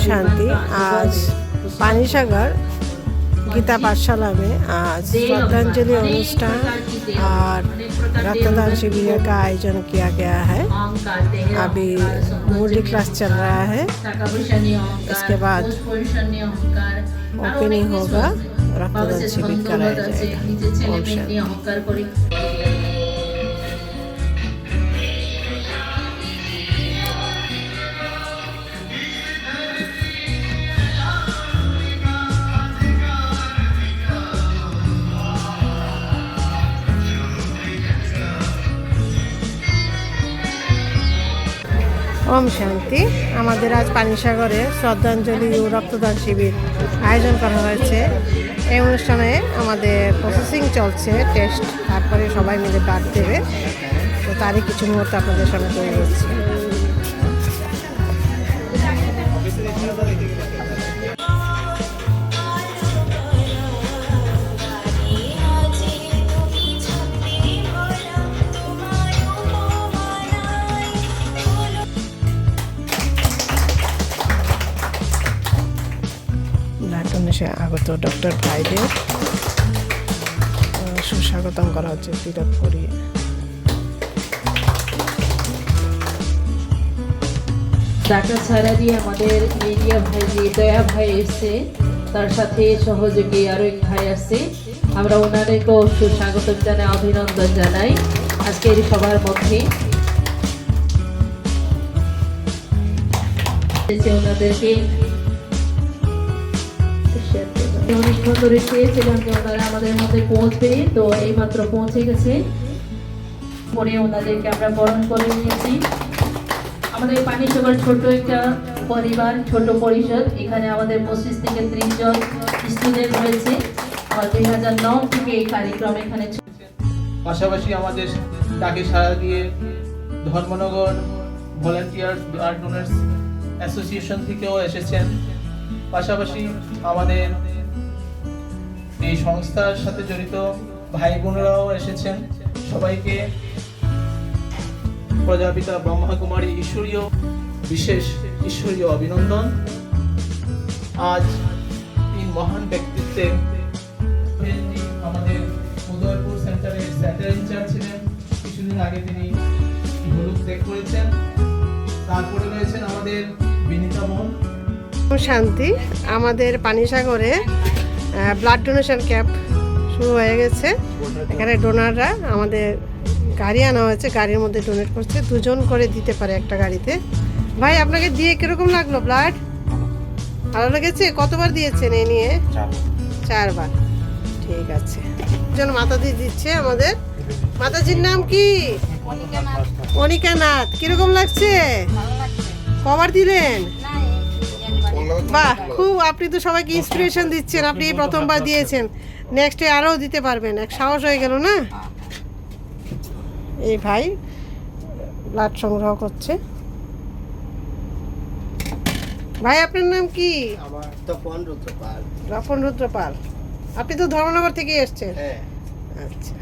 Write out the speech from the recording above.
शांति आज पानीसागर गीता पाठशाला में आज श्रद्धांजलि अनुष्ठान और रक्तदान शिविर का आयोजन किया गया है। अभी मुरली क्लास चल रहा है, इसके बाद ओपनिंग होगा, रक्तदान शिविर कराया जाएगा। ओम शांति। ओम शांति। আমাদের আজ পানিসাগরে শ্রদ্ধাঞ্জলি ও রক্তদান শিবির আয়োজন করা হয়েছে। এই অনুষ্ঠানে আমাদের প্রসেসিং চলছে, টেস্ট, তারপরে সবাই মিলে ব্লাড দেবে। তো তারই কিছু মুহূর্ত আপনাদের সামনে তৈরি হচ্ছে। আগত ডক্টর ভাইদের সুস্বাগতম করা হচ্ছে তিলক পরিয়ে। টাকা ছাড়া দিয়ে আমাদের মিডিয়া ভাই যে দয়া ভাই এসছে, তার সাথে সহযোগী আরো এক ভাই আসছে। আমরা ওনাদেরকেও সুস্বাগতম জানাই, অভিনন্দন জানাই আজকের সবার মধ্যে। ওনাদেরকে অনেকক্ষণ ধরে চেয়েছিলাম যে ওনারা আমাদের মধ্যে পৌঁছবে, তো এইমাত্র পৌঁছে গেছে। পরে ওনাদেরকে আমরা বরণ করে নিয়েছি। আমাদের পানিসাগর ছোট একটা পরিবার, ছোট পরিষদ। এখানে আমাদের 25 থেকে 30 জন স্টুডেন্ট রয়েছে। 2009 থেকে এই কার্যক্রম এখানে। পাশাপাশি আমাদের ডাকে সাড়া দিয়ে Dharmanagar volunteers blood donors association থেকেও এসেছেন। পাশাপাশি আমাদের এই সংস্থার সাথে জড়িত ভাই বোনেরাও এসেছেন। সবাইকে প্রজাপিতা ব্রহ্মাকুমারী বিশেষ ঈশ্বরীয় অভিনন্দন। আজ তিন মহান ব্যক্তিত্বে আমাদের উদয়পুর সেন্টারের সেন্টার ইনচার্জ ছিলেন, কিছুদিন আগে তিনি হলুদ ত্যাগ করেছেন। তারপরে রয়েছেন আমাদের বিনীতা মন। শান্তি। আমাদের পানিসাগরে ব্লাড ডোনেশন ক্যাম্প শুরু হয়ে গেছে। এখানে ডোনাররা আমাদের গাড়ি আনা হয়েছে, গাড়ির মধ্যে ডোনেট করছে। 2 জন করে দিতে পারে একটা গাড়িতে। ভাই আপনাকে দিয়ে কিরকম লাগলো ব্লাড? ভালো লেগেছে? কতবার দিয়েছেন এই নিয়ে? 4 বার। ঠিক আছে। একজন মাতাজি দিচ্ছে আমাদের। মাতাজির নাম কি? অনিকা নাথ। কিরকম লাগছে? কবার দিলেন? বাহ, খুব। আপনি তো সবাইকে ইন্সপিরেশন দিচ্ছেন। আপনি এই প্রথমবার দিয়েছেন, নেক্সটে আরও দিতে পারবেন। এক সাহস হয়ে গেল না? এই ভাই ব্লাড সংগ্রহ করছে। ভাই আপনার নাম কি? তপন রুদ্রপাল। তপন রুদ্রপাল। আপনি তো ধর্মনগর থেকে এসছেন? হ্যাঁ। আচ্ছা।